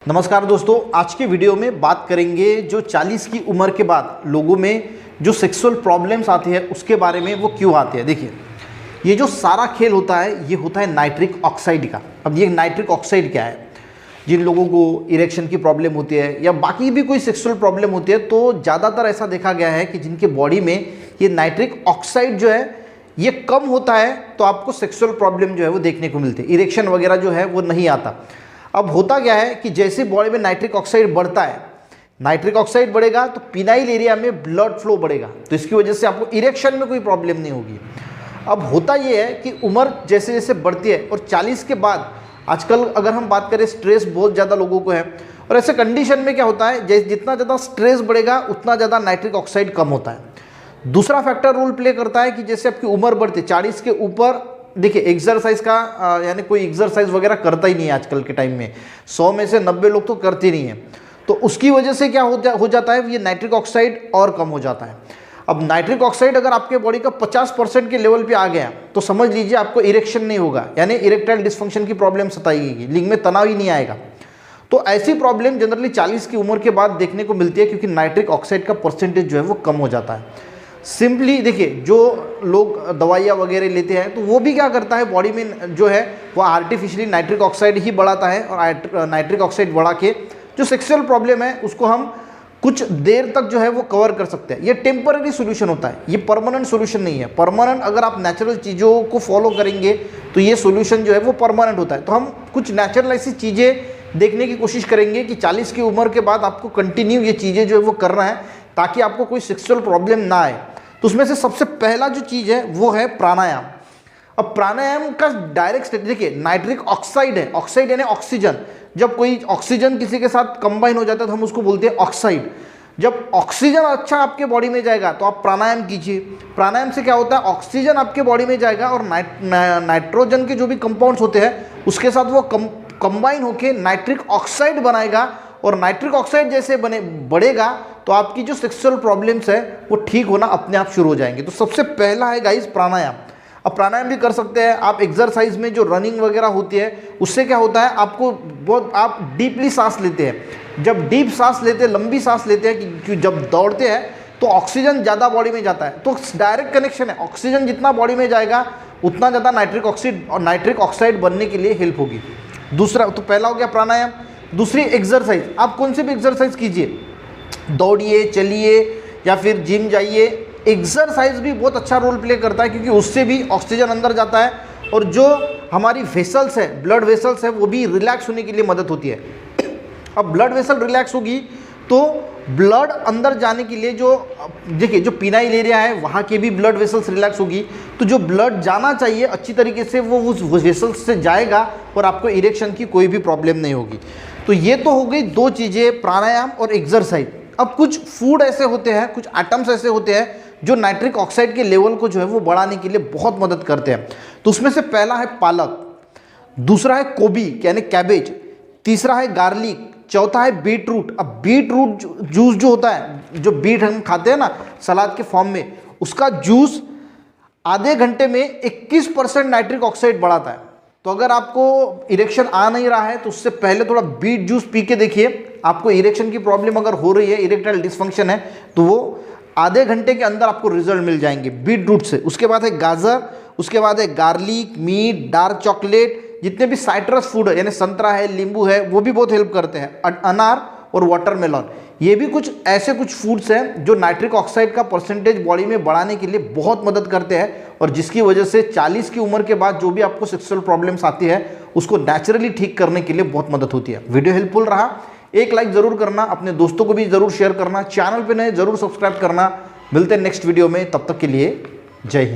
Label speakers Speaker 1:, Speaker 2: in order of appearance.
Speaker 1: नमस्कार दोस्तों, आज के वीडियो में बात करेंगे जो 40 की उम्र के बाद लोगों में जो सेक्सुअल प्रॉब्लम्स आती है उसके बारे में। वो क्यों आते हैं? देखिए, ये जो सारा खेल होता है ये होता है नाइट्रिक ऑक्साइड का। अब ये नाइट्रिक ऑक्साइड क्या है? जिन लोगों को इरेक्शन की प्रॉब्लम होती है या बाकी भी कोई सेक्सुअल प्रॉब्लम होती है, तो ज़्यादातर ऐसा देखा गया है कि जिनके बॉडी में ये नाइट्रिक ऑक्साइड जो है ये कम होता है तो आपको सेक्सुअल प्रॉब्लम जो है वो देखने को मिलती है, इरेक्शन वगैरह जो है वो नहीं आता। अब होता क्या है कि जैसे बॉडी में नाइट्रिक ऑक्साइड बढ़ता है, नाइट्रिक ऑक्साइड बढ़ेगा तो पिनाइल एरिया में ब्लड फ्लो बढ़ेगा, तो इसकी वजह से आपको इरेक्शन में कोई प्रॉब्लम नहीं होगी। अब होता ये है कि उम्र जैसे जैसे बढ़ती है और 40 के बाद आजकल अगर हम बात करें, स्ट्रेस बहुत ज़्यादा लोगों को है, और ऐसे कंडीशन में क्या होता है, जैसे जितना ज़्यादा स्ट्रेस बढ़ेगा उतना ज़्यादा नाइट्रिक ऑक्साइड कम होता है। दूसरा फैक्टर रोल प्ले करता है कि जैसे आपकी उम्र बढ़ती है 40 के ऊपर, देखिए एक्सरसाइज का यानी कोई एक्सरसाइज वगैरह करता ही नहीं है आजकल के टाइम में, 100 में से 90 लोग तो करते नहीं है, तो उसकी वजह से क्या हो जाता है, ये नाइट्रिक ऑक्साइड और कम हो जाता है। अब नाइट्रिक ऑक्साइड अगर आपके बॉडी का 50% के लेवल पे आ गया तो समझ लीजिए आपको इरेक्शन नहीं होगा, यानी इरेक्टाइल डिस्फंक्शन की प्रॉब्लम सताएगी, लिंग में तनाव ही नहीं आएगा। तो ऐसी प्रॉब्लम जनरली 40 की उम्र के बाद देखने को मिलती है, क्योंकि नाइट्रिक ऑक्साइड का परसेंटेज जो है वो कम हो जाता है। सिंपली देखिए, जो लोग दवाइयाँ वगैरह लेते हैं तो वो भी क्या करता है, बॉडी में जो है वो आर्टिफिशियली नाइट्रिक ऑक्साइड ही बढ़ाता है, और नाइट्रिक ऑक्साइड बढ़ा के जो सेक्सुअल प्रॉब्लम है उसको हम कुछ देर तक जो है वो कवर कर सकते हैं। ये टेम्पररी सोल्यूशन होता है, ये परमानेंट सोल्यूशन नहीं है। परमानेंट अगर आप नेचुरल चीज़ों को फॉलो करेंगे तो ये सोल्यूशन जो है वो परमानेंट होता है। तो हम कुछ नेचुरल ऐसी चीज़ें देखने की कोशिश करेंगे कि 40 की उम्र के बाद आपको कंटिन्यू ये चीज़ें जो है वो करना है, ताकि आपको कोई सेक्सुअल प्रॉब्लम ना आए। तो उसमें से सबसे पहला जो चीज़ है वो है प्राणायाम। अब प्राणायाम का डायरेक्ट, देखिए नाइट्रिक ऑक्साइड है, ऑक्साइड यानी ऑक्सीजन, जब कोई ऑक्सीजन किसी के साथ कंबाइन हो जाता है तो हम उसको बोलते हैं ऑक्साइड। जब ऑक्सीजन अच्छा आपके बॉडी में जाएगा तो आप प्राणायाम कीजिए। प्राणायाम से क्या होता है, ऑक्सीजन आपके बॉडी में जाएगा और नाइट्रोजन के जो भी कंपाउंड्स होते हैं उसके साथ वो कंबाइन होकर नाइट्रिक ऑक्साइड बनाएगा, और नाइट्रिक ऑक्साइड जैसे बढ़ेगा तो आपकी जो सेक्सुअल प्रॉब्लम्स है वो ठीक होना अपने आप शुरू हो जाएंगे। तो सबसे पहला है गाइस प्राणायाम। अब प्राणायाम भी कर सकते हैं आप एक्सरसाइज में, जो रनिंग वगैरह होती है उससे क्या होता है, आपको बहुत आप डीपली सांस लेते हैं। जब डीप सांस लेते हैं, लंबी सांस लेते हैं, कि जब दौड़ते हैं तो ऑक्सीजन ज़्यादा बॉडी में जाता है, तो डायरेक्ट कनेक्शन है, ऑक्सीजन जितना बॉडी में जाएगा उतना ज़्यादा नाइट्रिक ऑक्साइड बनने के लिए हेल्प होगी। दूसरा, तो पहला हो गया प्राणायाम। दूसरी एक्सरसाइज, आप कौन सी भी एक्सरसाइज कीजिए, दौड़िए, चलिए या फिर जिम जाइए, एक्सरसाइज भी बहुत अच्छा रोल प्ले करता है, क्योंकि उससे भी ऑक्सीजन अंदर जाता है और जो हमारी वेसल्स है, ब्लड वेसल्स है, वो भी रिलैक्स होने के लिए मदद होती है। अब ब्लड वेसल रिलैक्स होगी तो ब्लड अंदर जाने के लिए, जो देखिए जो पिनाइल एरिया है वहाँ के भी ब्लड वेसल्स रिलैक्स होगी, तो जो ब्लड जाना चाहिए अच्छी तरीके से वो उस वेसल्स से जाएगा और आपको इरेक्शन की कोई भी प्रॉब्लम नहीं होगी। तो ये तो हो गई दो चीज़ें, प्राणायाम और एक्सरसाइज। अब कुछ फूड ऐसे होते हैं, कुछ आइटम्स ऐसे होते हैं जो नाइट्रिक ऑक्साइड के लेवल को जो है वो बढ़ाने के लिए बहुत मदद करते हैं। तो उसमें से पहला है पालक, दूसरा है गोभी यानी कैबेज, तीसरा है गार्लिक, चौथा है बीट रूट। अब बीट रूट जूस जो होता है, जो बीट हम खाते हैं ना सलाद के फॉर्म में, उसका जूस आधे घंटे में 21% नाइट्रिक ऑक्साइड बढ़ाता है। तो अगर आपको इरेक्शन आ नहीं रहा है तो उससे पहले थोड़ा बीट जूस पी के देखिए, आपको इरेक्शन की प्रॉब्लम अगर हो रही है, इरेक्टाइल डिस्फंक्शन है, तो वो आधे घंटे के अंदर आपको रिजल्ट मिल जाएंगे बीट रूट से। उसके बाद है गाजर, उसके बाद है गार्लिक, मीट, डार्क चॉकलेट, जितने भी साइट्रस फूड है यानी संतरा है, नींबू है, वो भी बहुत हेल्प करते हैं, अनार और वाटरमेलन। ये भी कुछ ऐसे कुछ फूड्स हैं जो नाइट्रिक ऑक्साइड का परसेंटेज बॉडी में बढ़ाने के लिए बहुत मदद करते हैं, और जिसकी वजह से 40 की उम्र के बाद जो भी आपको सेक्सुअल प्रॉब्लम्स आती है उसको नेचुरली ठीक करने के लिए बहुत मदद होती है। वीडियो हेल्पफुल रहा, एक लाइक ज़रूर करना, अपने दोस्तों को भी ज़रूर शेयर करना, चैनल पे नए ज़रूर सब्सक्राइब करना। मिलते हैं नेक्स्ट वीडियो में, तब तक के लिए जय हिंद।